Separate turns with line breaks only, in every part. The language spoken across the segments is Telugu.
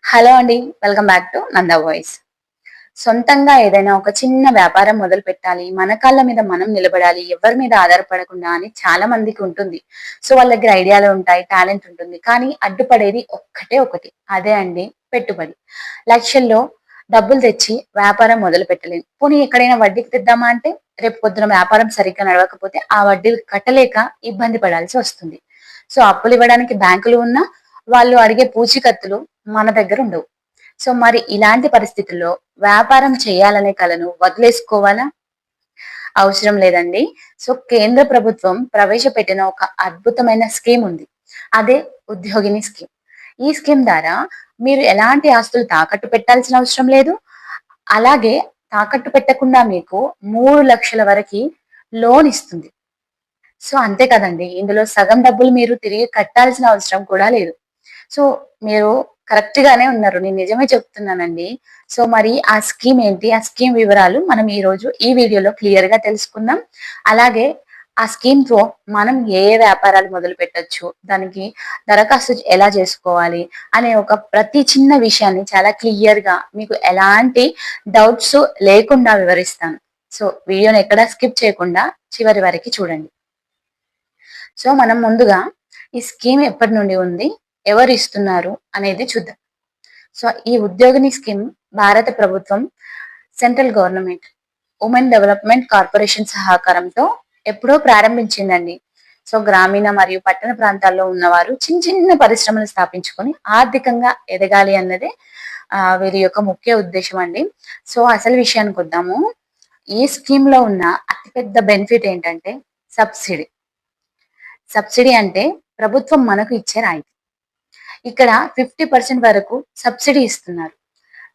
హలో అండి. Welcome back to Nanda voice. సొంతంగా ఏదైనా ఒక చిన్న వ్యాపారం మొదలు పెట్టాలి. మన కాళ్ళ మీద మనం నిలబడాలి. ఎవరి మీద ఆధారపడకుండా అని చాలా మందికి ఉంటుంది. సో, వాళ్ళ దగ్గర ఐడియాలు ఉంటాయి. టాలెంట్ ఉంటుంది. కానీ అడ్డుపడేది ఒక్కటే ఒకటి. అదే అండి పెట్టుబడి. లక్షల్లో డబ్బులు తెచ్చి వ్యాపారం మొదలు పెట్టలేం. పోనీ ఎక్కడైనా వడ్డీకి తెద్దామా అంటే రేపు పొద్దున వ్యాపారం సరిగ్గా నడవకపోతే ఆ వడ్డీలు కట్టలేక ఇబ్బంది పడాల్సి వస్తుంది. సో, అప్పులు ఇవ్వడానికి బ్యాంకులు ఉన్నా వాళ్ళు అడిగే పూచీకత్తులు మన దగ్గర ఉండవు. సో మరి ఇలాంటి పరిస్థితుల్లో వ్యాపారం చేయాలనే కలను వదిలేసుకోవాలా? అవసరం లేదండి. సో కేంద్ర ప్రభుత్వం ప్రవేశపెట్టిన ఒక అద్భుతమైన స్కీమ్ ఉంది. అదే ఉద్యోగిని స్కీమ్. ఈ స్కీమ్ ద్వారా మీరు ఎలాంటి ఆస్తులు తాకట్టు పెట్టాల్సిన అవసరం లేదు. అలాగే తాకట్టు పెట్టకుండా మీకు 3,00,000 వరకి లోన్ ఇస్తుంది. సో అంతే కదండి. ఇందులో సగం డబ్బులు మీరు తిరిగి కట్టాల్సిన అవసరం కూడా లేదు. సో మీరు కరెక్ట్ గానే ఉన్నారు. నేను నిజమే చెప్తున్నానండి. సో మరి ఆ స్కీమ్ ఏంటి? ఆ స్కీమ్ వివరాలు మనం ఈరోజు ఈ వీడియోలో క్లియర్ గా తెలుసుకుందాం. అలాగే ఆ స్కీమ్ తో మనం ఏ ఏ వ్యాపారాలు మొదలు పెట్టొచ్చు, దానికి దరఖాస్తు ఎలా చేసుకోవాలి అనే ఒక ప్రతి చిన్న విషయాన్ని చాలా క్లియర్ గా మీకు ఎలాంటి డౌట్స్ లేకుండా వివరిస్తాను. సో వీడియోని ఎక్కడా స్కిప్ చేయకుండా చివరి వరకు చూడండి. సో మనం ముందుగా ఈ స్కీమ్ ఎప్పటి నుండి ఉంది, ఎవరు ఇస్తున్నారు అనేది చూద్దాం. సో ఈ ఉద్యోగిని స్కీమ్ భారత ప్రభుత్వం central government women development corporation సహకారంతో ఎప్పుడో ప్రారంభించిందండి. సో గ్రామీణ మరియు పట్టణ ప్రాంతాల్లో ఉన్నవారు చిన్న చిన్న పరిశ్రమలు స్థాపించుకొని ఆర్థికంగా ఎదగాలి అన్నదే వీరి యొక్క ముఖ్య ఉద్దేశం అండి. సో అసలు విషయానికి వద్దాము. ఈ స్కీమ్ లో ఉన్న అతిపెద్ద బెనిఫిట్ ఏంటంటే సబ్సిడీ. సబ్సిడీ అంటే ప్రభుత్వం మనకు ఇచ్చే రాయితీ. ఇక్కడ 50% వరకు సబ్సిడీ ఇస్తున్నారు.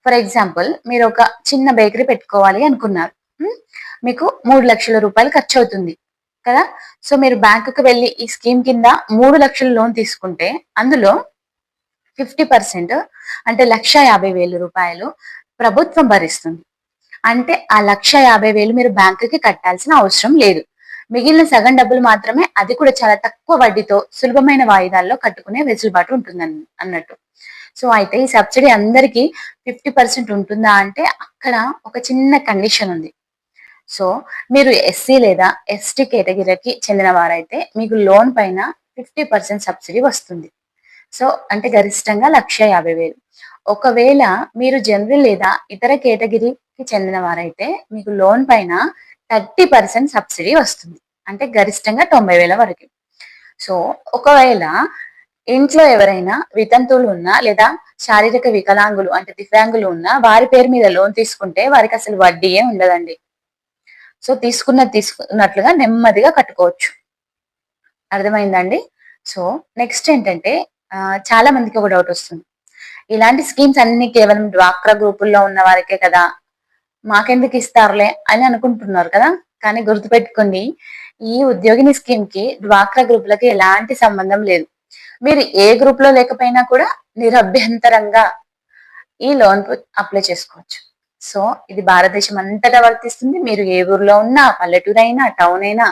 ఫర్ ఎగ్జాంపుల్ మీరు ఒక చిన్న బేకరీ పెట్టుకోవాలి అనుకున్నారు. మీకు 3,00,000 రూపాయలు ఖర్చు అవుతుంది కదా. సో మీరు బ్యాంకుకి వెళ్ళి ఈ స్కీమ్ కింద 3,00,000 లోన్ తీసుకుంటే అందులో 50% అంటే 1,50,000 రూపాయలు ప్రభుత్వం భరిస్తుంది. అంటే ఆ 1,50,000 మీరు బ్యాంకుకి కట్టాల్సిన అవసరం లేదు. మిగిలిన సగం డబ్బులు మాత్రమే, అది కూడా చాలా తక్కువ వడ్డీతో సులభమైన వాయిదాల్లో కట్టుకునే వెసులుబాటు ఉంటుంది అన్నట్టు. సో అయితే ఈ సబ్సిడీ అందరికీ 50% ఉంటుందా అంటే అక్కడ ఒక చిన్న కండిషన్ ఉంది. సో మీరు ఎస్సీ లేదా ఎస్టీ కేటగిరీకి చెందిన వారైతే మీకు లోన్ పైన 50% సబ్సిడీ వస్తుంది. సో అంటే గరిష్టంగా 1,50,000. ఒకవేళ మీరు జనరల్ లేదా ఇతర కేటగిరీకి చెందిన వారైతే మీకు లోన్ పైన 30% సబ్సిడీ వస్తుంది. అంటే గరిష్టంగా 90,000 వరకు. సో ఒకవేళ ఇంట్లో ఎవరైనా వితంతువులు ఉన్నా లేదా శారీరక వికలాంగులు అంటే దివ్యాంగులు ఉన్నా వారి పేరు మీద లోన్ తీసుకుంటే వారికి అసలు వడ్డీయే ఉండదండి. సో తీసుకున్నట్లుగా నెమ్మదిగా కట్టుకోవచ్చు. అర్థమైందండి. సో నెక్స్ట్ ఏంటంటే చాలా మందికి ఒక డౌట్ వస్తుంది. ఇలాంటి స్కీమ్స్ అన్ని కేవలం డ్వాక్రా గ్రూపుల్లో ఉన్న వారికే కదా, మాకెందుకు ఇస్తారులే అని అనుకుంటున్నారు కదా. కానీ గుర్తుపెట్టుకోండి, ఈ ఉద్యోగిని స్కీమ్ కి డ్వాక్రా గ్రూపులకి ఎలాంటి సంబంధం లేదు. మీరు ఏ గ్రూప్ లో లేకపోయినా కూడా నిరభ్యంతరంగా ఈ లోన్ అప్లై చేసుకోవచ్చు. సో ఇది భారతదేశం అంతటా వర్తిస్తుంది. మీరు ఏ ఊర్లో ఉన్నా, పల్లెటూరు అయినా, టౌన్ అయినా,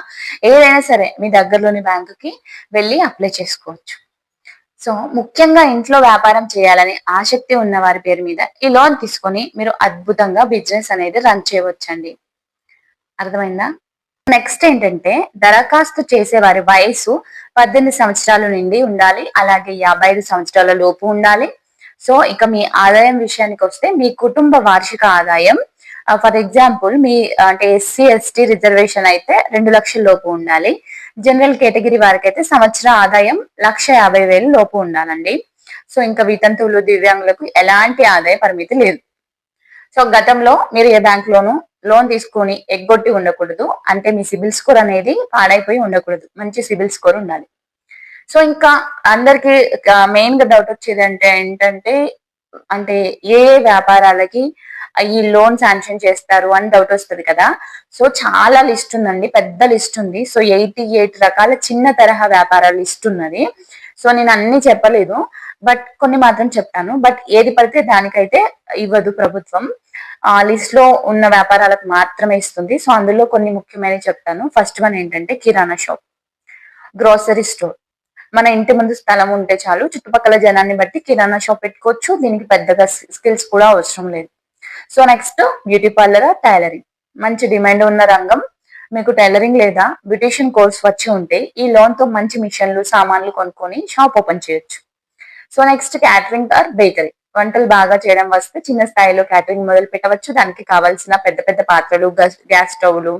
ఏదైనా సరే మీ దగ్గరలోని బ్యాంకుకి వెళ్ళి అప్లై చేసుకోవచ్చు. సో ముఖ్యంగా ఇంట్లో వ్యాపారం చేయాలని ఆసక్తి ఉన్న వారి పేరు మీద ఈ లోన్ తీసుకొని మీరు అద్భుతంగా బిజినెస్ అనేది రన్ చేయవచ్చండి. అర్థమైందా? నెక్స్ట్ ఏంటంటే దరఖాస్తు చేసే వారి వయసు 18 సంవత్సరాల నుండి ఉండాలి. అలాగే 55 సంవత్సరాల లోపు ఉండాలి. సో ఇక మీ ఆదాయం విషయానికి వస్తే మీ కుటుంబ వార్షిక ఆదాయం ఫర్ ఎగ్జాంపుల్ మీ అంటే ఎస్సీ ఎస్టీ రిజర్వేషన్ అయితే 2,00,000 లోపు ఉండాలి. జనరల్ కేటగిరీ వారికి అయితే సంవత్సర ఆదాయం 1,50,000 లోపు ఉండాలండి. సో ఇంకా వితంతువులు దివ్యాంగులకు ఎలాంటి ఆదాయ పరిమితి లేదు. సో గతంలో మీరు ఏ బ్యాంక్ లోను లోన్ తీసుకొని ఎగ్గొట్టి ఉండకూడదు. అంటే మీ సిబిల్ స్కోర్ అనేది పాడైపోయి ఉండకూడదు. మంచి సిబిల్ స్కోర్ ఉండాలి. సో ఇంకా అందరికి మెయిన్ గా డౌట్ వచ్చేది అంటే ఏంటంటే అంటే ఏ ఏ వ్యాపారాలకి ఈ లోన్ శాంక్షన్ చేస్తారు అని డౌట్ వస్తుంది కదా. సో చాలా లిస్ట్ ఉందండి, పెద్ద లిస్ట్ ఉంది. సో 88 రకాల చిన్న తరహా వ్యాపారాల లిస్ట్ ఉన్నది. సో నేను అన్ని చెప్పలేదు, బట్ కొన్ని మాత్రం చెప్తాను. బట్ ఏది పడితే దానికైతే ఇవ్వదు ప్రభుత్వం. ఆ లిస్ట్ లో ఉన్న వ్యాపారాలకు మాత్రమే ఇస్తుంది. సో అందులో కొన్ని ముఖ్యమైనవి చెప్తాను. ఫస్ట్ వన్ ఏంటంటే కిరాణా షాప్, గ్రోసరీ స్టోర్, మన ఇంటి ముందు స్థలం ఉంటే చాలు, చుట్టుపక్కల జనాన్ని బట్టి కిరాణా షాప్ పెట్టుకోవచ్చు. దీనికి పెద్దగా స్కిల్స్ కూడా అవసరం లేదు. So next beauty parlour, tailoring మంచి డిమాండ్ ఉన్న రంగం. మీకు టైలరింగ్ లేదా బ్యూటిషియన్ కోర్స్ వచ్చి ఉంటే ఈ లోన్ తో మంచి మిషన్లు, సామాన్లు కొనుక్కొని షాప్ ఓపెన్ చేయొచ్చు. So next catering or bakery, వంటలు బాగా చేయడం వస్తే చిన్న స్థాయిలో క్యాటరింగ్ మొదలు పెట్టవచ్చు. దానికి కావాల్సిన పెద్ద పెద్ద పాత్రలు, గ్యాస్ స్టవ్లు,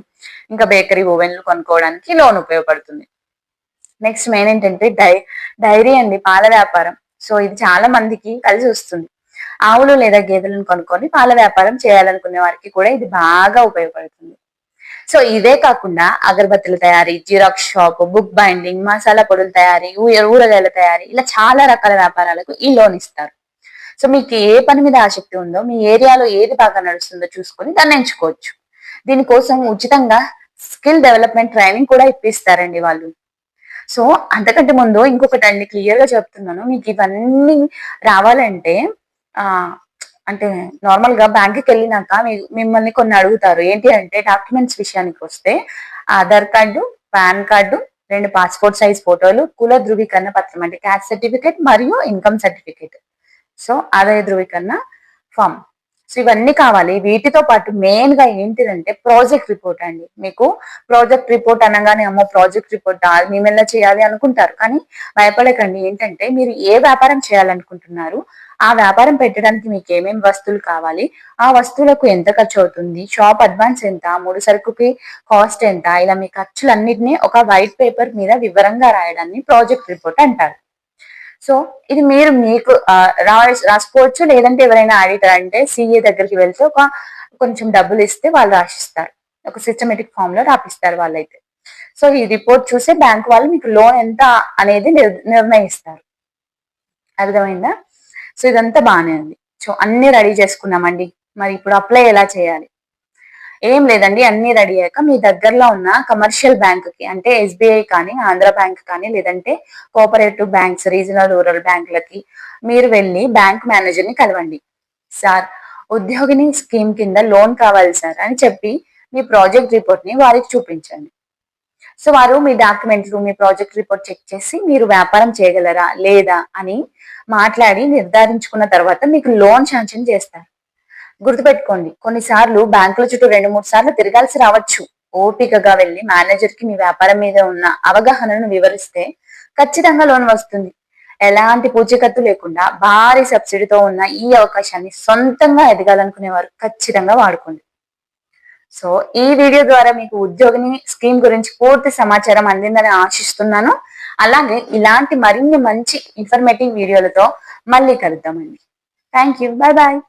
ఇంకా బేకరీ ఓవెన్లు కొనుక్కోవడానికి లోన్ ఉపయోగపడుతుంది. నెక్స్ట్ మెయిన్ ఏంటంటే డైరీ అండి, పాల వ్యాపారం. సో ఇది చాలా మందికి కలిసి వస్తుంది. ఆవులు లేదా గేదెలను కొనుక్కొని పాల వ్యాపారం చేయాలనుకునే వారికి కూడా ఇది బాగా ఉపయోగపడుతుంది. సో ఇదే కాకుండా అగరబత్తుల తయారీ, xerox shop, book binding, masala పొడుల తయారీ, ఊరగాయల తయారీ, ఇలా చాలా రకాల వ్యాపారాలకు ఈ లోన్ ఇస్తారు. సో మీకు ఏ పని మీద ఆసక్తి ఉందో, మీ ఏరియాలో ఏది బాగా నడుస్తుందో చూసుకొని దాన్ని ఎంచుకోవచ్చు. దీనికోసం ఉచితంగా స్కిల్ డెవలప్మెంట్ ట్రైనింగ్ కూడా ఇప్పిస్తారండి వాళ్ళు. సో అంతకంటే ముందు ఇంకొకటి అండి, క్లియర్ గా చెప్తున్నాను, మీకు ఇవన్నీ రావాలంటే ఆ అంటే నార్మల్ గా బ్యాంక్ కి వెళ్ళినాక మిమ్మల్ని కొన్ని అడుగుతారు. ఏంటి అంటే డాక్యుమెంట్స్ విషయానికి వస్తే Aadhaar card, pan card, 2 passport size ఫోటోలు, కుల ధృవీకరణ పత్రం అంటే క్యాస్ట్ సర్టిఫికేట్ మరియు ఇన్కమ్ సర్టిఫికేట్, సో ఆదాయ ధృవీకరణ ఫామ్. సో ఇవన్నీ కావాలి. వీటితో పాటు మెయిన్ గా ఏంటిదంటే ప్రాజెక్ట్ రిపోర్ట్ అండి. మీకు ప్రాజెక్ట్ రిపోర్ట్ అనగానే అమ్మో ప్రాజెక్ట్ రిపోర్ట్ మేమెల్లా చేయాలి అనుకుంటారు, కానీ భయపడకండి. ఏంటంటే మీరు ఏ వ్యాపారం చేయాలనుకుంటున్నారు, ఆ వ్యాపారం పెట్టడానికి మీకు ఏమేమి వస్తువులు కావాలి, ఆ వస్తువులకు ఎంత ఖర్చు అవుతుంది, షాప్ అడ్వాన్స్ ఎంత, ముడి సరుకుకి కాస్ట్ ఎంత, ఇలా మీ ఖర్చులన్నిటినీ ఒక వైట్ పేపర్ మీద వివరంగా రాయడాన్ని ప్రాజెక్ట్ రిపోర్ట్ అంటారు. సో ఇది మీరు మీకు రాసుకోవచ్చు. లేదంటే ఎవరైనా ఆడిటర్ అంటే సిఏ దగ్గరికి వెళ్తే కొంచెం డబ్బులు ఇస్తే వాళ్ళు రాసిస్తారు. ఒక సిస్టమేటిక్ ఫామ్ లో రాపిస్తారు వాళ్ళైతే. సో ఈ రిపోర్ట్ చూసే బ్యాంక్ వాళ్ళు మీకు లోన్ ఎంత అనేది నిర్ణయిస్తారు. అర్థమైందా? సో ఇదంతా బాగానే ఉంది. సో అన్ని రెడీ చేసుకున్నామండి. మరి ఇప్పుడు అప్లై ఎలా చేయాలి? ఏం లేదండి, అన్ని రెడీ అయ్యాక మీ దగ్గరలో ఉన్న కమర్షియల్ బ్యాంక్ కి అంటే ఎస్బీఐ కానీ, ఆంధ్ర బ్యాంక్ కానీ, లేదంటే కోఆపరేటివ్ బ్యాంక్స్, రీజనల్ రూరల్ బ్యాంకులకి మీరు వెళ్ళి బ్యాంక్ మేనేజర్ ని కలవండి. సార్ ఉద్యోగిని స్కీమ్ కింద లోన్ కావాలి సార్ అని చెప్పి మీ ప్రాజెక్ట్ రిపోర్ట్ ని వారికి చూపించండి. సో వారు మీ డాక్యుమెంట్లు, మీ ప్రాజెక్ట్ రిపోర్ట్ చెక్ చేసి మీరు వ్యాపారం చేయగలరా లేదా అని మాట్లాడి నిర్ధారించుకున్న తర్వాత మీకు లోన్ శాంక్షన్ చేస్తారు. గుర్తుపెట్టుకోండి, కొన్నిసార్లు బ్యాంకుల చుట్టూ 2-3 సార్లు తిరగాల్సి రావచ్చు. ఓపికగా వెళ్లి మేనేజర్ కి మీ వ్యాపారం మీద ఉన్న అవగాహనను వివరిస్తే ఖచ్చితంగా లోన్ వస్తుంది. ఎలాంటి పూచీకత్తు లేకుండా భారీ సబ్సిడీతో ఉన్న ఈ అవకాశాన్ని సొంతంగా ఎదగాలనుకునేవారు ఖచ్చితంగా వాడుకోండి. సో ఈ వీడియో ద్వారా మీకు ఉద్యోగిని స్కీమ్ గురించి పూర్తి సమాచారం అందిందని ఆశిస్తున్నాను. అలాగే ఇలాంటి మరిన్ని మంచి ఇన్ఫర్మేటివ్ వీడియోలతో మళ్ళీ కలుద్దామండి. Thank you. Bye bye.